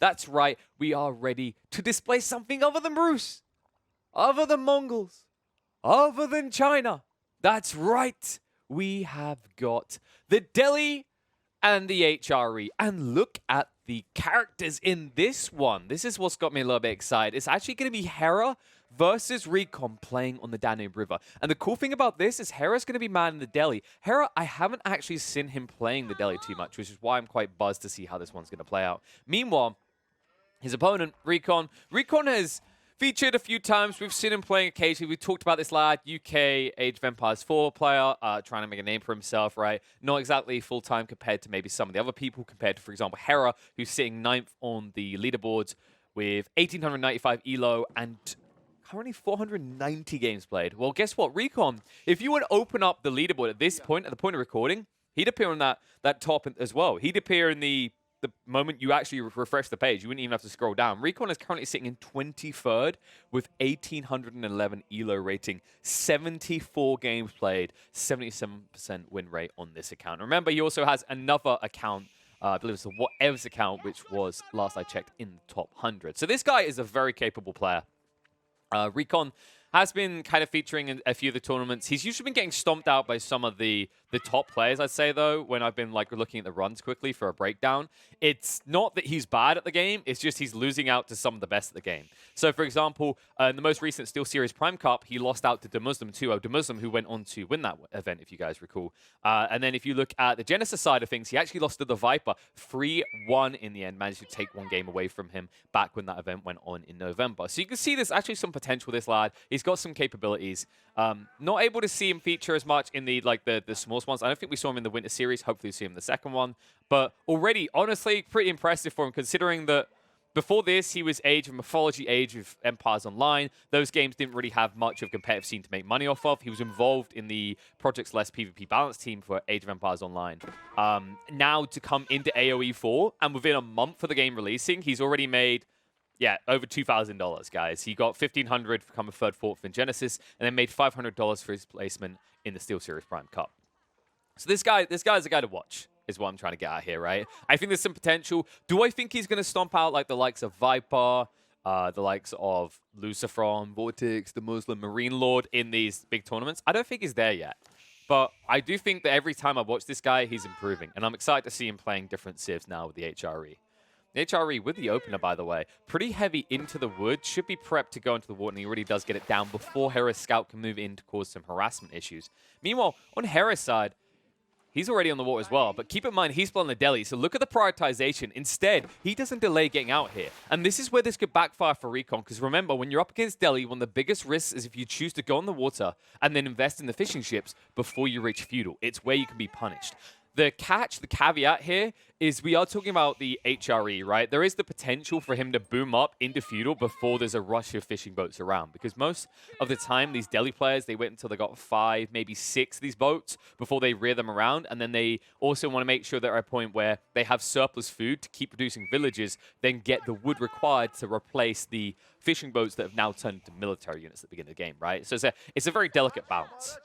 That's right, we are ready to display something other than Bruce, other than Mongols, other than China. That's right, we have got the Delhi and the HRE. And look at the characters in this one. This is what's got me a little bit excited. It's actually going to be Hera versus Recon playing on the Danube River. And the cool thing about this is Hera's going to be manning the Delhi. Hera, I haven't actually seen him playing the Delhi too much, which is why I'm quite buzzed to see how this one's going to play out. Meanwhile, his opponent, Recon has featured a few times. We've seen him playing occasionally. We talked about this lad, UK Age of Empires 4 player, trying to make a name for himself, right? Not exactly full-time compared to maybe some of the other people, compared to, for example, Hera, who's sitting 9th on the leaderboards with 1,895 ELO and currently 490 games played. Well, guess what? Recon, if you would open up the leaderboard at this point, at the point of recording, he'd appear on that top as well. He'd appear in the moment you actually refresh the page. You wouldn't even have to scroll down. Recon is currently sitting in 23rd with 1,811 ELO rating, 74 games played, 77% win rate on this account. Remember, he also has another account, I believe it's the Whatevs account, which was, last I checked, in the top 100. So this guy is a very capable player. Recon has been kind of featuring in a few of the tournaments. He's usually been getting stomped out by some of the top players, I'd say, though, when I've been like looking at the runs quickly for a breakdown. It's not that he's bad at the game, it's just he's losing out to some of the best at the game. So, for example, in the most recent Steel Series Prime Cup, he lost out to Demuslim 2-0. Demuslim, who went on to win that event, if you guys recall. And then if you look at the Genesis side of things, he actually lost to the Viper 3-1 in the end, managed to take one game away from him back when that event went on in November. So you can see there's actually some potential, this lad. He's got some capabilities. Not able to see him feature as much in the smallest ones. I don't think we saw him in the Winter Series. Hopefully we see him in the second one. But already, honestly, pretty impressive for him, considering that before this, he was Age of Mythology, Age of Empires Online. Those games didn't really have much of a competitive scene to make money off of. He was involved in the Project's Less PvP Balance team for Age of Empires Online. Now to come into AoE 4, and within a month of the game releasing, he's already made, yeah, over $2,000, guys. He got $1,500 for coming third, fourth in Genesis, and then made $500 for his placement in the Steel Series Prime Cup. So this guy's a guy to watch, is what I'm trying to get at here, right? I think there's some potential. Do I think he's going to stomp out like the likes of Viper, the likes of Lucifron, Vortex, the Muslim Marine Lord in these big tournaments? I don't think he's there yet. But I do think that every time I watch this guy, he's improving. And I'm excited to see him playing different civs now with the HRE. The HRE with the opener, by the way, pretty heavy into the wood. Should be prepped to go into the water, and he really does get it down before Hera's scout can move in to cause some harassment issues. Meanwhile, on Hera's side, he's already on the water as well, but keep in mind, he's playing the Delhi, so look at the prioritization. Instead, he doesn't delay getting out here. And this is where this could backfire for Recon, because remember, when you're up against Delhi, one of the biggest risks is if you choose to go in the water and then invest in the fishing ships before you reach Feudal. It's where you can be punished. The catch, the caveat here, is we are talking about the HRE, right? There is the potential for him to boom up into Feudal before there's a rush of fishing boats around. Because most of the time, these Delhi players, they wait until they got 5, maybe 6 of these boats before they rear them around. And then they also want to make sure they're at a point where they have surplus food to keep producing villages, then get the wood required to replace the fishing boats that have now turned into military units at the beginning of the game, right? So it's a very delicate balance.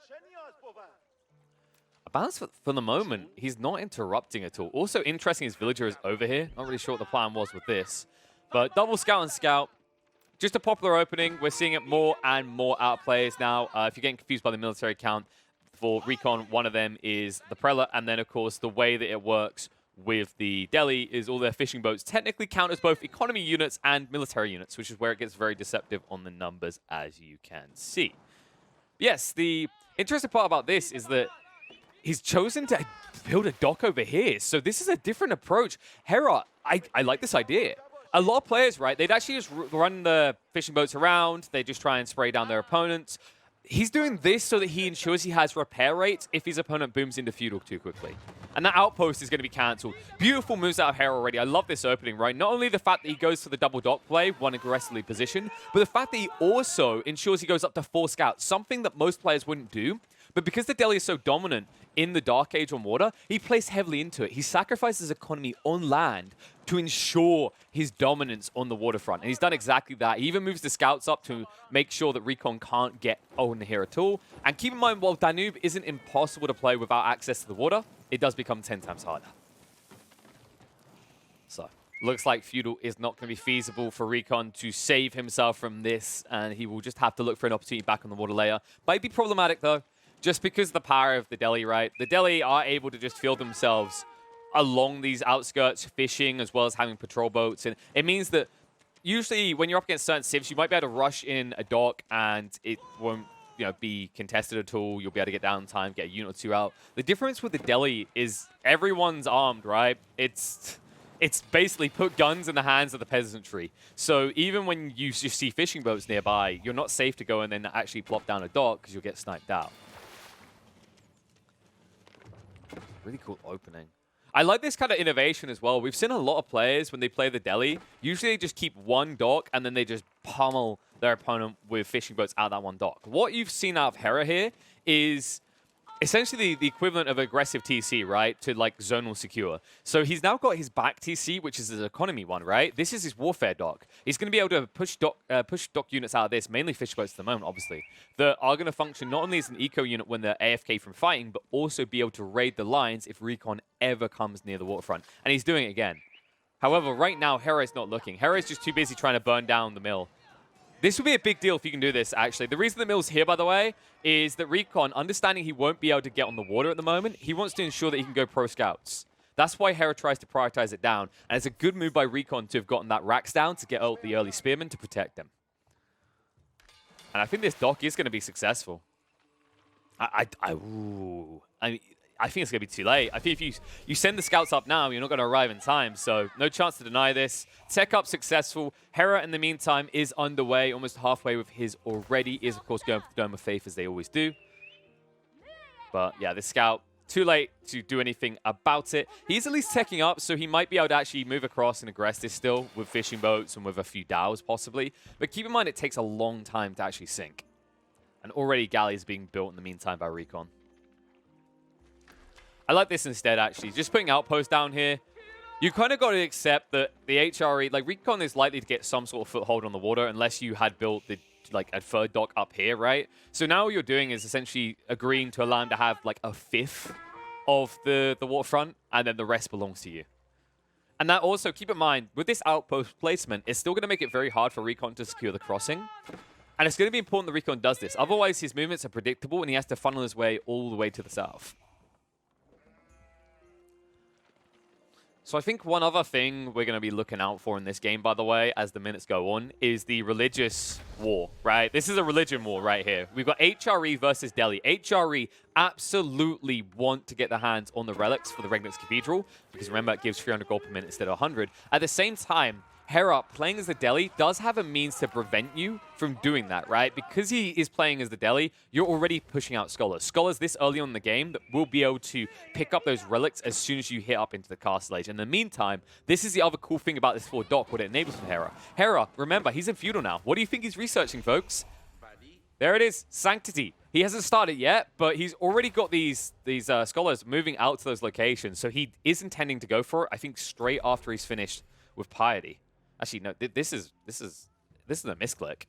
A balance for the moment, he's not interrupting at all. Also interesting, his villager is over here. Not really sure what the plan was with this. But double scout and scout. Just a popular opening. We're seeing it more and more out of players now. If you're getting confused by the military count, for Recon, one of them is the Prelate. And then, of course, the way that it works with the Delhi is all their fishing boats technically count as both economy units and military units, which is where it gets very deceptive on the numbers, as you can see. Yes, the interesting part about this is that he's chosen to build a dock over here. So this is a different approach. Hera, I like this idea. A lot of players, right, they'd actually just run the fishing boats around. They just try and spray down their opponents. He's doing this so that he ensures he has repair rates if his opponent booms into Feudal too quickly. And that outpost is going to be cancelled. Beautiful moves out of Hera already. I love this opening, right? Not only the fact that he goes for the double dock play, one aggressively positioned, but the fact that he also ensures he goes up to 4 scouts, something that most players wouldn't do. But because the Delhi is so dominant in the Dark Age on water, he plays heavily into it. He sacrifices economy on land to ensure his dominance on the waterfront. And he's done exactly that. He even moves the scouts up to make sure that Recon can't get on here at all. And keep in mind, while Danube isn't impossible to play without access to the water, it does become 10 times harder. So, Looks like Feudal is not going to be feasible for Recon to save himself from this, and he will just have to look for an opportunity back on the water layer. Might be problematic, though, just because of the power of the Delhi, right? The Delhi are able to just field themselves along these outskirts, fishing, as well as having patrol boats, and it means that usually when you're up against certain civs, you might be able to rush in a dock, and it won't be contested at all. You'll be able to get down in time, get a unit or two out. The difference with the Delhi is everyone's armed, right? It's basically put guns in the hands of the peasantry. So even when you see fishing boats nearby, you're not safe to go and then actually plop down a dock because you'll get sniped out. Really cool opening. I like this kind of innovation as well. We've seen a lot of players, when they play the Delhi, usually they just keep one dock and then they just pummel their opponent with fishing boats out that one dock. What you've seen out of Hera here is essentially the equivalent of aggressive TC, right? To like zonal secure. So he's now got his back TC, which is his economy one, right? This is his warfare dock. He's going to be able to push dock units out of this, mainly fish boats at the moment, obviously, that are going to function not only as an eco unit when they're AFK from fighting, but also be able to raid the lines if Recon ever comes near the waterfront. And he's doing it again. However, right now, Hera is not looking. Hera is just too busy trying to burn down the mill. This would be a big deal if you can do this, actually. The reason the mill's here, by the way, is that Recon, understanding he won't be able to get on the water at the moment, he wants to ensure that he can go pro scouts. That's why Hera tries to prioritize it down. And it's a good move by Recon to have gotten that racks down to get out the early spearmen to protect them. And I think this dock is going to be successful. I think it's going to be too late. I think if you send the scouts up now, you're not going to arrive in time. So no chance to deny this. Tech up successful. Hera, in the meantime, is underway, almost halfway with his already. Is, of course, going for the Dome of Faith, as they always do. But, yeah, this scout, too late to do anything about it. He's at least teching up, so he might be able to actually move across and aggress this still with fishing boats and with a few dhows, possibly. But keep in mind, it takes a long time to actually sink. And already galleys being built in the meantime by Recon. I like this instead, actually. Just putting outposts down here. You kind of got to accept that the HRE, like, Recon is likely to get some sort of foothold on the water unless you had built the, like, a third dock up here, right? So now what you're doing is essentially agreeing to allow him to have, like, a fifth of the waterfront, and then the rest belongs to you. And that also, keep in mind, with this outpost placement, it's still going to make it very hard for Recon to secure the crossing. And it's going to be important that Recon does this. Otherwise, his movements are predictable, and he has to funnel his way all the way to the south. So I think one other thing we're going to be looking out for in this game, by the way, as the minutes go on, is the religious war, right? This is a religion war right here. We've got HRE versus Delhi. HRE absolutely want to get their hands on the relics for the Regnitz Cathedral, because remember, it gives 300 gold per minute instead of 100. At the same time, Hera, playing as the Delhi, does have a means to prevent you from doing that, right? Because he is playing as the Delhi, you're already pushing out Scholars. Scholars this early on in the game that will be able to pick up those relics as soon as you hit up into the castle age. In the meantime, this is the other cool thing about this forward dock, what it enables from Hera. Hera, remember, he's in Feudal now. What do you think he's researching, folks? There it is, Sanctity. He hasn't started yet, but he's already got these Scholars moving out to those locations. So he is intending to go for it, I think, straight after he's finished with Piety. Actually, no, this is a misclick.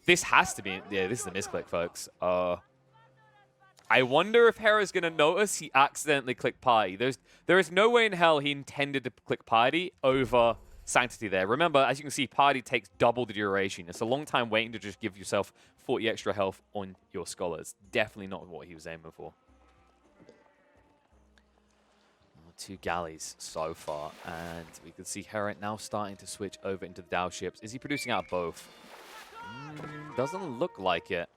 This has to be, yeah, this is a misclick, folks. I wonder if Hera's going to notice he accidentally clicked Piety. There is no way in hell he intended to click Piety over Sanctity there. Remember, as you can see, Piety takes double the duration. It's a long time waiting to just give yourself 40 extra health on your Scholars. Definitely not what he was aiming for. 2 galleys so far, and we can see Hera now starting to switch over into the Dhow ships. Is he producing out of both? Doesn't look like it.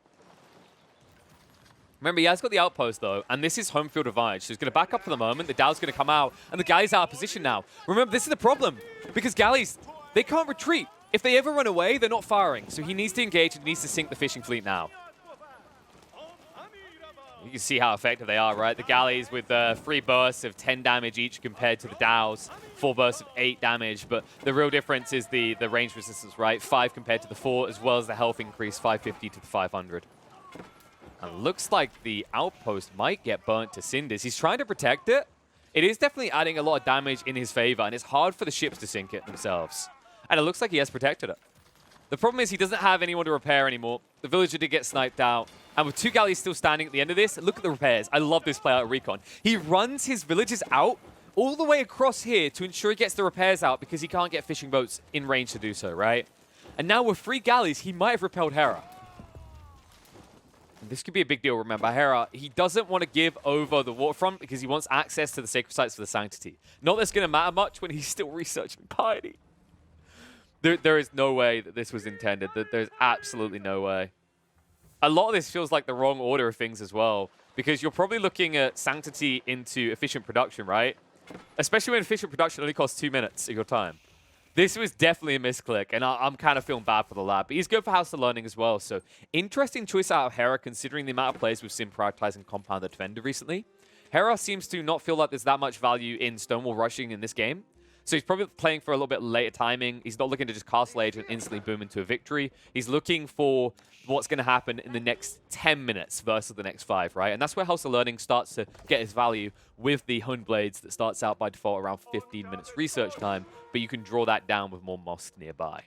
Remember, he has got the outpost, though, and this is home field advantage. So he's going to back up for the moment. The Dhow's going to come out, and the galleys out of position now. Remember, this is the problem, because galleys, they can't retreat. If they ever run away, they're not firing. So he needs to engage and needs to sink the fishing fleet now. You can see how effective they are, right? The galleys with 3 bursts of 10 damage each compared to the Dhows, 4 bursts of 8 damage. But the real difference is the range resistance, right? 5 compared to the 4, as well as the health increase, 550 to the 500. And looks like the outpost might get burnt to cinders. He's trying to protect it. It is definitely adding a lot of damage in his favor, and it's hard for the ships to sink it themselves. And it looks like he has protected it. The problem is he doesn't have anyone to repair anymore. The villager did get sniped out. And with 2 galleys still standing at the end of this, look at the repairs. I love this play out of Recon. He runs his villagers out all the way across here to ensure he gets the repairs out because he can't get fishing boats in range to do so, right? And now with 3 galleys, he might have repelled Hera. This could be a big deal, remember. Hera, he doesn't want to give over the waterfront because he wants access to the sacred sites for the sanctity. Not that it's going to matter much when he's still researching piety. There is no way that this was intended. There's absolutely no way. A lot of this feels like the wrong order of things as well, because you're probably looking at sanctity into efficient production, right? Especially when efficient production only costs 2 minutes of your time. This was definitely a misclick, and I'm kind of feeling bad for the lad. But he's good for House of Learning as well. So interesting choice out of Hera, considering the amount of players we've seen prioritizing Compound the Defender recently. Hera seems to not feel like there's that much value in Stonewall rushing in this game. So he's probably playing for a little bit later timing. He's not looking to just Castle Age and instantly boom into a victory. He's looking for what's going to happen in the next 10 minutes versus the next 5, right? And that's where House of Learning starts to get its value with the Hun Blades that starts out by default around 15 minutes research time, but you can draw that down with more mosques nearby.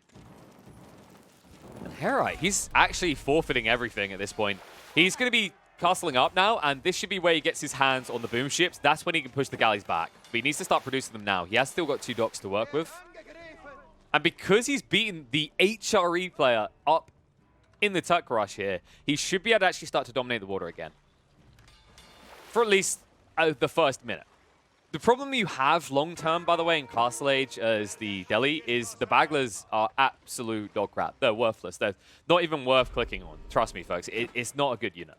And Hera, he's actually forfeiting everything at this point. He's going to be castling up now, and this should be where he gets his hands on the boom ships. That's when he can push the galleys back. But he needs to start producing them now. He has still got 2 docks to work with. And because he's beaten the HRE player up in the tuck rush here, he should be able to actually start to dominate the water again. For at least the first minute. The problem you have long-term, by the way, in Castle Age as the Delhi is the Bagglers are absolute dog crap. They're worthless. They're not even worth clicking on. Trust me, folks. It's not a good unit.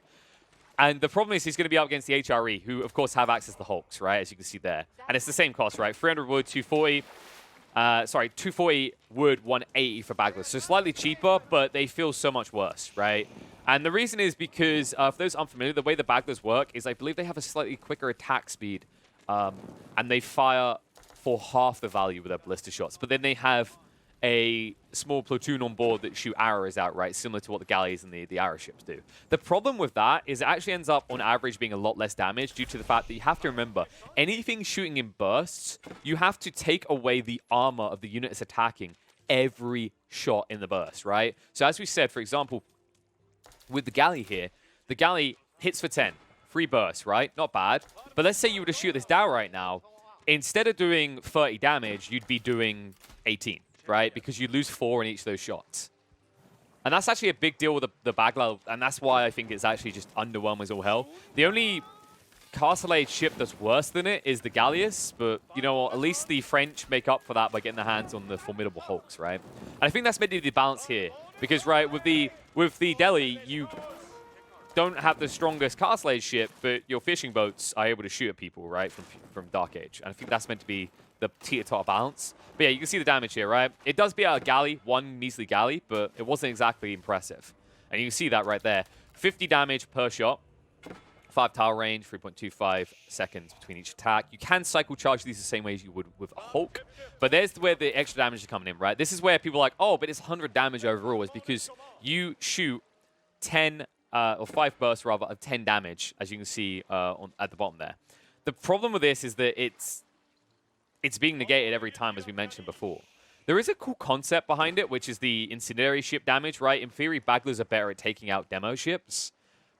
And the problem is he's going to be up against the HRE, who, of course, have access to Hulks, right, as you can see there. And it's the same cost, right? 300 wood, 240. 240 wood, 180 for Bagglers. So slightly cheaper, but they feel so much worse, right? And the reason is because, for those unfamiliar, the way the Bagglers work is I believe they have a slightly quicker attack speed. And they fire for half the value with their ballista shots. But then they have a small platoon on board that shoot arrows out, right? Similar to what the galleys and the arrow ships do. The problem with that is it actually ends up, on average, being a lot less damage due to the fact that you have to remember, anything shooting in bursts, you have to take away the armor of the unit it's attacking every shot in the burst, right? So as we said, for example, with the galley here, the galley hits for 10. Free burst, right? Not bad. But let's say you were to shoot this down right now. Instead of doing 30 damage, you'd be doing 18. Right? Because you lose 4 in each of those shots. And that's actually a big deal with the Bagler, and that's why I think it's actually just underwhelming as all hell. The only Castle Age ship that's worse than it is the Galleus, but, you know what, at least the French make up for that by getting their hands on the formidable Hulks, right? And I think that's meant to be the balance here. Because, right, with the Delhi, you don't have the strongest Castle Age ship, but your fishing boats are able to shoot at people, right, from Dark Age. And I think that's meant to be the teeter-totter balance. But yeah, you can see the damage here, right? It does beat out a galley, 1 measly galley, but it wasn't exactly impressive. And you can see that right there. 50 damage per shot, 5 tower range, 3.25 seconds between each attack. You can cycle charge these the same way as you would with a Hulk. But there's where the extra damage is coming in, right? This is where people are like, oh, but it's 100 damage overall, is because you shoot 10, or 5 bursts rather, of 10 damage, as you can see at the bottom there. The problem with this is that it's being negated every time, as we mentioned before. There is a cool concept behind it, which is the incendiary ship damage, right? In theory, Bagglers are better at taking out demo ships.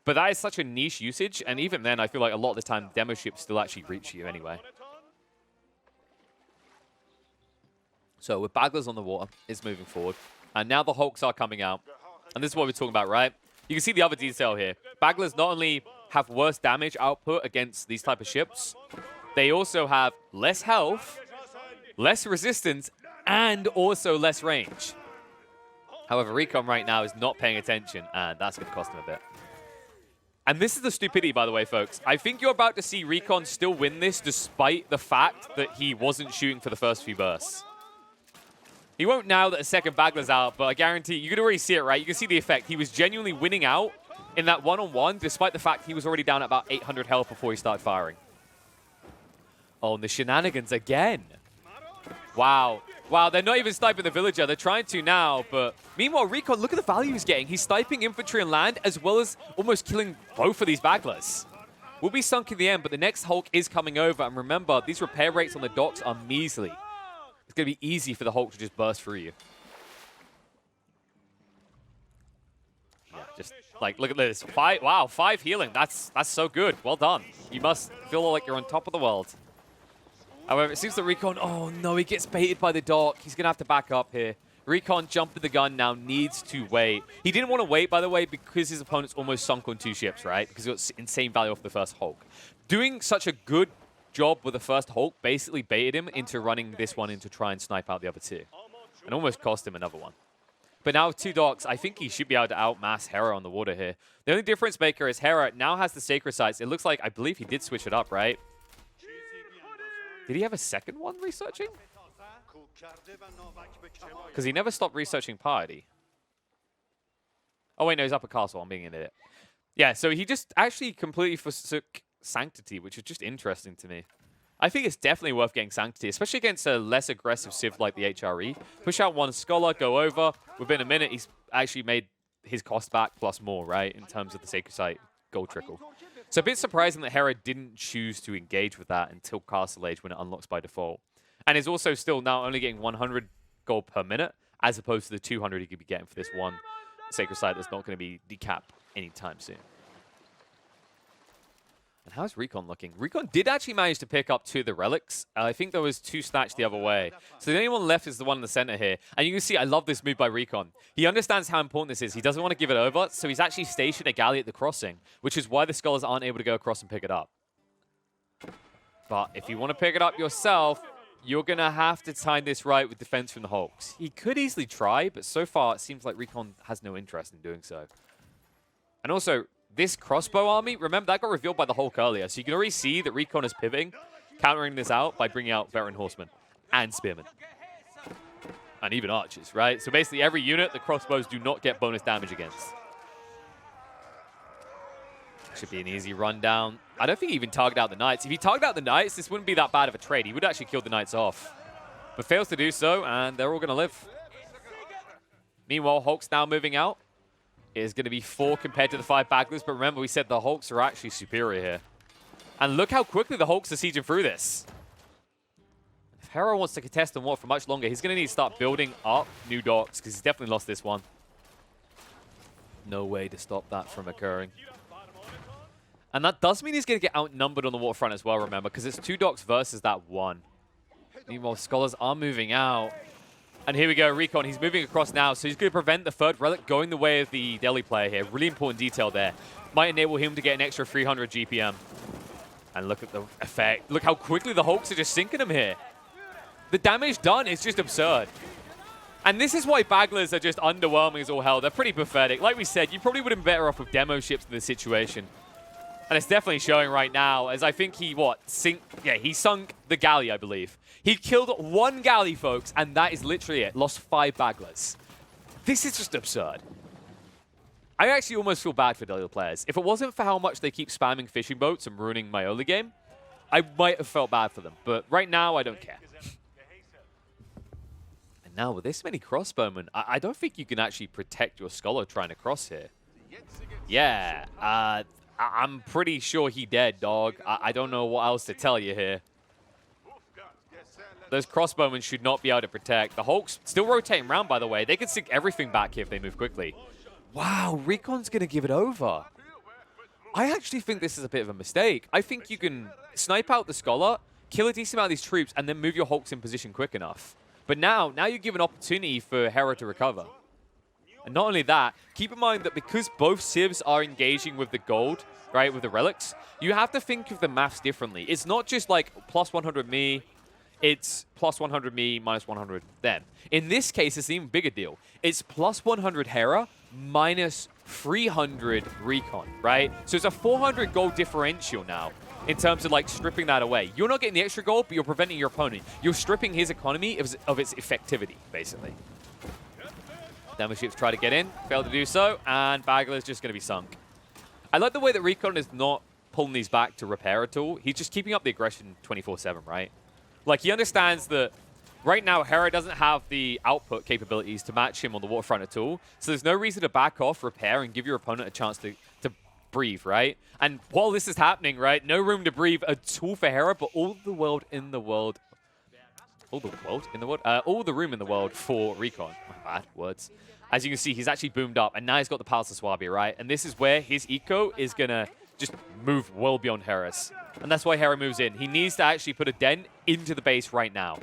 But that is such a niche usage, and even then, I feel like a lot of the time, demo ships still actually reach you anyway. So with Bagglers on the water, it's moving forward. And now the Hulks are coming out. And this is what we're talking about, right? You can see the other detail here. Bagglers not only have worse damage output against these type of ships, they also have less health, less resistance, and also less range. However, Recon right now is not paying attention, and that's going to cost him a bit. And this is the stupidity, by the way, folks. I think you're about to see Recon still win this despite the fact that he wasn't shooting for the first few bursts. He won't now that a second Bagler's out, but I guarantee you can already see it, right? You can see the effect. He was genuinely winning out in that one-on-one despite the fact he was already down at about 800 health before he started firing. Oh, and the shenanigans again. Wow. Wow, they're not even sniping the villager. They're trying to now, but meanwhile, Recon, look at the value he's getting. He's sniping infantry and land, as well as almost killing both of these Baglers. Will be sunk in the end, but the next Hulk is coming over. And remember, these repair rates on the docks are measly. It's going to be easy for the Hulk to just burst through you. Yeah, just like, look at this. Wow, 5 healing. That's so good. Well done. You must feel like you're on top of the world. However, it seems that Recon, oh no, he gets baited by the dock. He's going to have to back up here. Recon jumping the gun now, needs to wait. He didn't want to wait, by the way, because his opponent's almost sunk on 2 ships, right? Because he got insane value off the first Hulk. Doing such a good job with the first Hulk basically baited him into running this one in to try and snipe out the other 2. And almost cost him another one. But now with 2 docks, I think he should be able to outmass Hera on the water here. The only difference maker is Hera now has the Sacred Sights. It looks like, I believe he did switch it up, right? Did he have a second one researching? Because he never stopped researching Piety. Oh wait, no, he's up at Castle. I'm being an idiot. Yeah, so he just actually completely forsook Sanctity, which is just interesting to me. I think it's definitely worth getting Sanctity, especially against a less aggressive civ like the HRE. Push out 1 Scholar, go over. Within a minute, he's actually made his cost back plus more, right, in terms of the Sacred Sight gold trickle. So a bit surprising that Hera didn't choose to engage with that until Castle Age when it unlocks by default. And is also still now only getting 100 gold per minute, as opposed to the 200 he could be getting for this one Sacred Sight that's not going to be decapped anytime soon. And how's Recon looking? Recon did actually manage to pick up 2 of the relics. I think there was 2 snatched the other way. So the only one left is the one in the center here. And you can see, I love this move by Recon. He understands how important this is. He doesn't want to give it over, so he's actually stationed a galley at the crossing, which is why the Scholars aren't able to go across and pick it up. But if you want to pick it up yourself, you're going to have to time this right with defense from the Hulks. He could easily try, but so far it seems like Recon has no interest in doing so. And also, this crossbow army, remember, that got revealed by the Hulk earlier, so you can already see that Recon is pivoting, countering this out by bringing out Veteran Horsemen and Spearmen. And even Archers, right? So basically every unit the crossbows do not get bonus damage against. Should be an easy rundown. I don't think he even targeted out the Knights. If he targeted out the Knights, this wouldn't be that bad of a trade. He would actually kill the Knights off. But fails to do so, and they're all going to live. Meanwhile, Hulk's now moving out. It is going to be 4 compared to the 5 Baglers, but remember we said the Hulks are actually superior here. And look how quickly the Hulks are sieging through this. If Hera wants to contest and walk for much longer, he's going to need to start building up new docks, because he's definitely lost this one. No way to stop that from occurring. And that does mean he's going to get outnumbered on the waterfront as well, remember, because it's 2 docks versus that 1. Meanwhile, Scholars are moving out. And here we go, Recon. He's moving across now, so he's going to prevent the 3rd relic going the way of the Delhi player here. Really important detail there. Might enable him to get an extra 300 GPM. And look at the effect. Look how quickly the Hulks are just sinking him here. The damage done is just absurd. And this is why Baglers are just underwhelming as all hell. They're pretty pathetic. Like we said, you probably would have been better off with demo ships in this situation. And it's definitely showing right now, as I think he, he sunk the galley, I believe. He killed 1 galley, folks, and that is literally it. Lost 5 Baglers. This is just absurd. I actually almost feel bad for Delhi players. If it wasn't for how much they keep spamming fishing boats and ruining my early game, I might have felt bad for them. But right now, I don't care. And now, with this many crossbowmen, I don't think you can actually protect your Scholar trying to cross here. Yeah, I'm pretty sure he dead, dog. I don't know what else to tell you here. Those crossbowmen should not be able to protect. The Hulk's still rotating around, by the way. They can sink everything back here if they move quickly. Wow, Recon's going to give it over. I actually think this is a bit of a mistake. I think you can snipe out the Scholar, kill a decent amount of these troops, and then move your Hulks in position quick enough. But now you give an opportunity for Hera to recover. And not only that, keep in mind that because both civs are engaging with the gold, right, with the relics, you have to think of the maths differently. It's not just like plus 100 me, it's plus 100 me, minus 100 them. In this case, it's an even bigger deal. It's plus 100 Hera, minus 300 Recon, right? So it's a 400 gold differential now in terms of like stripping that away. You're not getting the extra gold, but you're preventing your opponent. You're stripping his economy of its effectivity, basically. Demo ships try to get in, fail to do so, and Bagler's just going to be sunk. I like the way that Recon is not pulling these back to repair at all. He's just keeping up the aggression 24/7, right? Like, he understands that right now Hera doesn't have the output capabilities to match him on the waterfront at all, so there's no reason to back off, repair, and give your opponent a chance to breathe, right? And while this is happening, right, no room to breathe at all for Hera, but all the room in the world for Recon. My bad words. As you can see, he's actually boomed up, and now he's got the Palace of Swabia, right? And this is where his eco is going to just move well beyond Hera's. And that's why Hera moves in. He needs to actually put a dent into the base right now.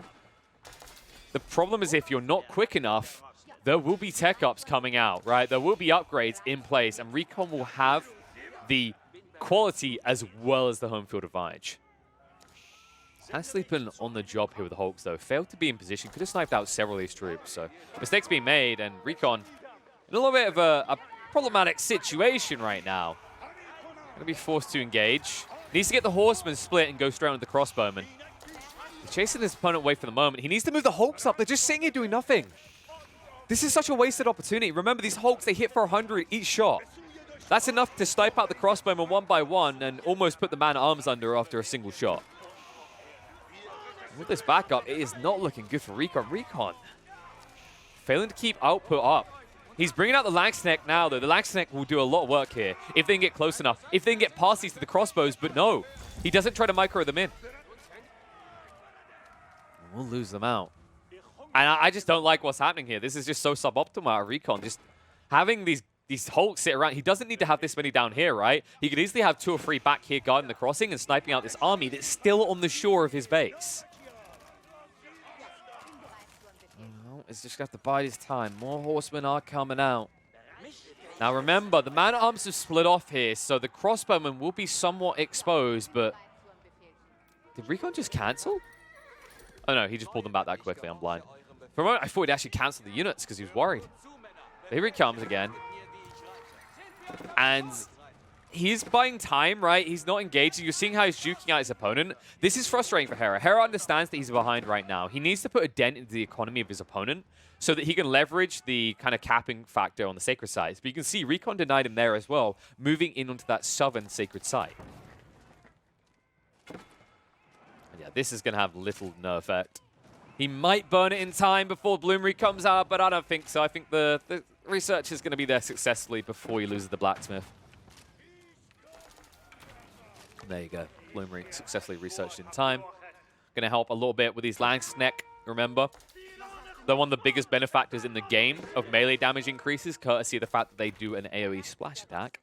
The problem is if you're not quick enough, there will be tech ups coming out, right? There will be upgrades in place, and Recon will have the quality as well as the home field advantage. Sleeping on the job here with the Hulks, though. Failed to be in position. Could have sniped out several of these troops. So mistakes being made, and Recon in a little bit of a problematic situation right now. Going to be forced to engage. Needs to get the Horseman split and go straight on the Crossbowman. He's chasing his opponent away for the moment. He needs to move the Hulks up. They're just sitting here doing nothing. This is such a wasted opportunity. Remember, these Hulks, they hit for 100 each shot. That's enough to snipe out the Crossbowman one by one and almost put the man-at-arms under after a single shot. With this backup, it is not looking good for Recon. Recon failing to keep output up. He's bringing out the Langsneck now, though. The Langsneck will do a lot of work here if they can get close enough, if they can get past these to the crossbows, but no. He doesn't try to micro them in. We'll lose them out. And I just don't like what's happening here. This is just so suboptimal out of Recon. Just having these Hulks sit around. He doesn't need to have this many down here, right? He could easily have 2 or 3 back here guarding the crossing and sniping out this army that's still on the shore of his base. It's just got to bide his time. More horsemen are coming out. Now remember, the man-at-arms have split off here, so the crossbowman will be somewhat exposed, but did Recon just cancel? Oh no, he just pulled them back that quickly. I'm blind. For a moment, I thought he'd actually cancel the units because he was worried. Here he comes again. And he's buying time, right? He's not engaging. You're seeing how he's juking out his opponent. This is frustrating for Hera. Hera understands that he's behind right now. He needs to put a dent into the economy of his opponent so that he can leverage the kind of capping factor on the sacred side. But you can see Recon denied him there as well, moving in onto that southern sacred site. And yeah, this is going to have little no effect. He might burn it in time before Bloomery comes out, but I don't think so. I think the research is going to be there successfully before he loses the blacksmith. There you go. Bloomery successfully researched in time. Going to help a little bit with these Langsneck, remember. They're one of the biggest benefactors in the game of melee damage increases, courtesy of the fact that they do an AoE splash attack.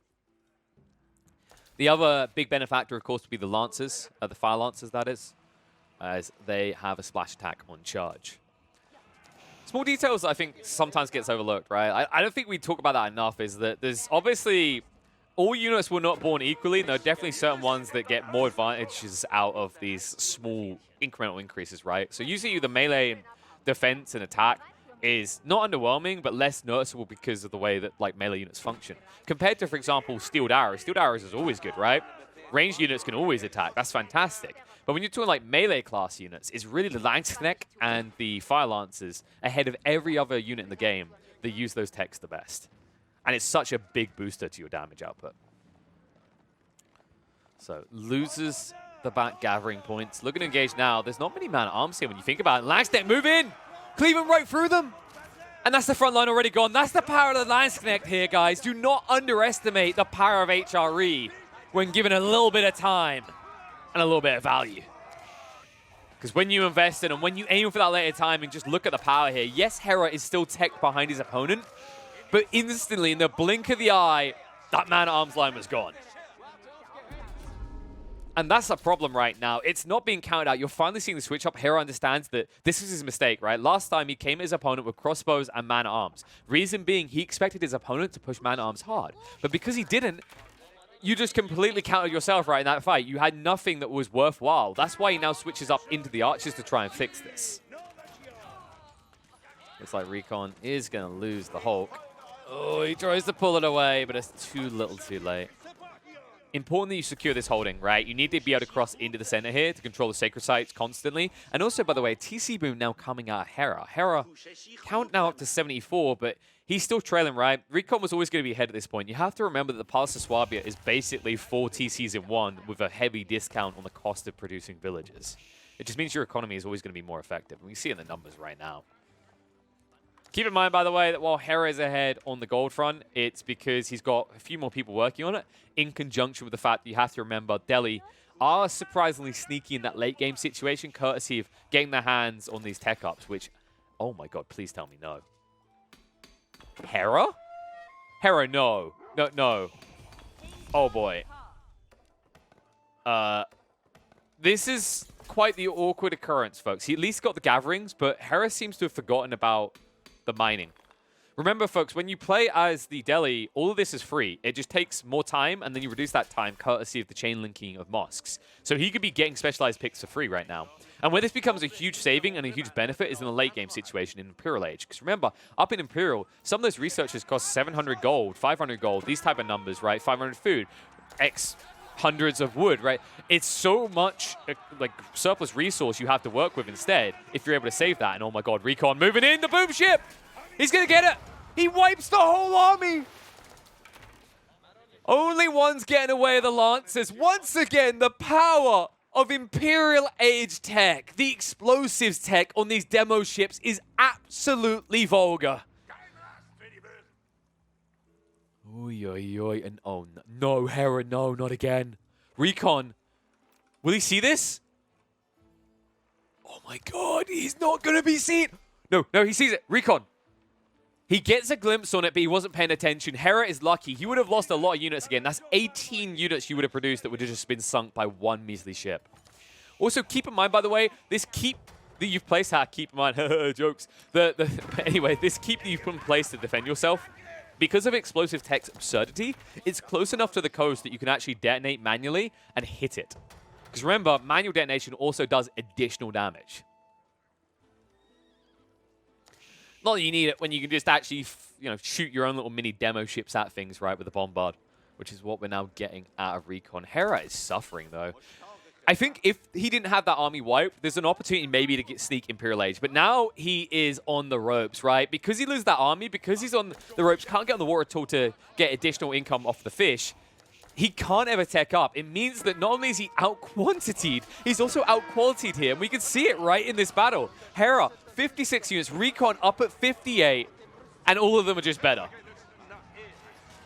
The other big benefactor, of course, would be the Lancers, the Fire Lancers, that is, as they have a splash attack on charge. Small details I think sometimes gets overlooked, right? I don't think we talk about that enough, is that there's obviously... all units were not born equally, and there are definitely certain ones that get more advantages out of these small incremental increases, right? So usually the melee defense and attack is not underwhelming, but less noticeable because of the way that like melee units function. Compared to, for example, Steeled Arrows. Steeled Arrows is always good, right? Ranged units can always attack. That's fantastic. But when you're talking like melee class units, it's really the Langsneck and the Fire Lancers ahead of every other unit in the game that use those techs the best. And it's such a big booster to your damage output. So, loses the back gathering points. Looking to engage now. There's not many man-at-arms here when you think about it. Langsneck, move in! Cleaving right through them! And that's the front line already gone. That's the power of the Langsneck here, guys. Do not underestimate the power of HRE when given a little bit of time and a little bit of value. Because when you invest in and when you aim for that later time and just look at the power here, yes, Hera is still teched behind his opponent, but instantly, in the blink of the eye, that man-at-arms line was gone. And that's a problem right now. It's not being counted out. You're finally seeing the switch up. Hera understands that this is his mistake, right? Last time, he came at his opponent with crossbows and man-at-arms. Reason being, he expected his opponent to push man-at-arms hard. But because he didn't, you just completely countered yourself right in that fight. You had nothing that was worthwhile. That's why he now switches up into the archers to try and fix this. Looks like Recon is going to lose the Hulk. Oh, he tries to pull it away, but it's too little too late. Important that you secure this holding, right? You need to be able to cross into the center here to control the sacred sites constantly. And also, by the way, TC boom now coming out of Hera. Hera, count now up to 74, but he's still trailing, right? Recon was always going to be ahead at this point. You have to remember that the Palace of Swabia is basically 4 TCs in one with a heavy discount on the cost of producing villages. It just means your economy is always going to be more effective. And we see it in the numbers right now. Keep in mind, by the way, that while Hera is ahead on the gold front, it's because he's got a few more people working on it, in conjunction with the fact that you have to remember Delhi are surprisingly sneaky in that late game situation, courtesy of getting their hands on these tech ups, which, oh my god, please tell me no. Hera? Hera, no. No, no. Oh boy. This is quite the awkward occurrence, folks. He at least got the gatherings, but Hera seems to have forgotten about the mining. Remember, folks, when you play as the Delhi, all of this is free. It just takes more time, and then you reduce that time courtesy of the chain linking of mosques. So he could be getting specialized picks for free right now. And where this becomes a huge saving and a huge benefit is in the late game situation in Imperial Age. Because remember, up in Imperial, some of those researchers cost 700 gold, 500 gold, these type of numbers, right? 500 food, X hundreds of wood, right? It's so much like surplus resource you have to work with instead if you're able to save that. And oh my god, Recon moving in, the boom ship! He's gonna get it! He wipes the whole army! Only one's getting away with the Lancers. Once again, the power of Imperial Age tech, the explosives tech on these demo ships is absolutely vulgar. Oy, oy, oy, and oh no, Hera, no, not again. Recon, will he see this? Oh my god, he's not gonna be seen. No, no, he sees it. Recon. He gets a glimpse on it, but he wasn't paying attention. Hera is lucky. He would have lost a lot of units again. That's 18 units you would have produced that would have just been sunk by one measly ship. Also, keep in mind, by the way, this keep that you've placed, keep in mind, jokes. Anyway, this keep that you've put in place to defend yourself, because of explosive tech's absurdity, it's close enough to the coast that you can actually detonate manually and hit it. Because remember, manual detonation also does additional damage. Not that you need it when you can just actually, shoot your own little mini demo ships at things, right, with the bombard, which is what we're now getting out of Recon. Hera is suffering, though. I think if he didn't have that army wiped, there's an opportunity maybe to sneak Imperial Age. But now he is on the ropes, right? Because he loses that army, because he's on the ropes, can't get on the water at all to get additional income off the fish, he can't ever tech up. It means that not only is he out-quantitied, he's also out-qualitied here. And we can see it right in this battle. Hera, 56 units, Recon up at 58, and all of them are just better.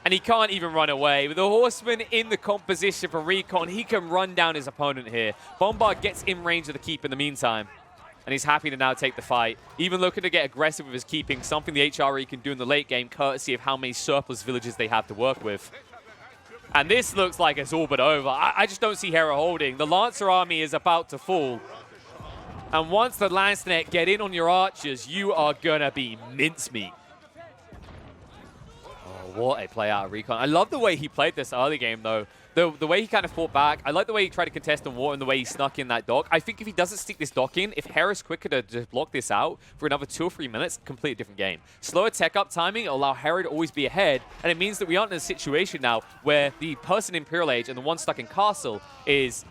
And he can't even run away. With the Horseman in the composition for Recon, he can run down his opponent here. Bombard gets in range of the keep in the meantime, and he's happy to now take the fight. Even looking to get aggressive with his keeping, something the HRE can do in the late game, courtesy of how many surplus villages they have to work with. And this looks like it's all but over. I just don't see Hera holding. The Lancer army is about to fall. And once the Lancenet get in on your archers, you are going to be mincemeat. Oh, what a play out of Recon. I love the way he played this early game, though. The way he kind of fought back. I like the way he tried to contest on water and the way he snuck in that dock. I think if he doesn't stick this dock in, if Hera's quicker to just block this out for another 2 or 3 minutes, completely different game. Slower tech up timing allow Hera to always be ahead, and it means that we aren't in a situation now where the person in Imperial Age and the one stuck in Castle is,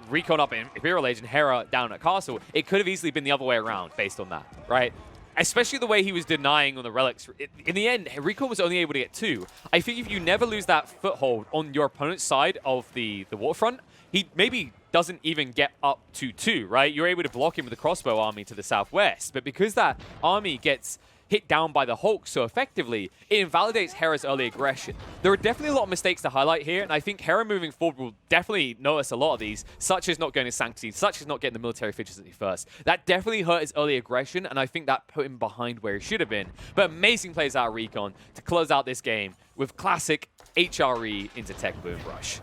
Recon up in Imperial Age and Hera down at Castle. It could have easily been the other way around based on that, right? Especially the way he was denying on the relics. In the end, Recon was only able to get 2. I think if you never lose that foothold on your opponent's side of the waterfront, he maybe doesn't even get up to 2, right? You're able to block him with the crossbow army to the southwest. But because that army gets hit down by the Hulk so effectively, it invalidates Hera's early aggression. There are definitely a lot of mistakes to highlight here, and I think Hera moving forward will definitely notice a lot of these, such as not going to Sanctity, such as not getting the military efficiency first. That definitely hurt his early aggression, and I think that put him behind where he should have been. But amazing plays out of Recon to close out this game with classic HRE into Tech Boom Rush.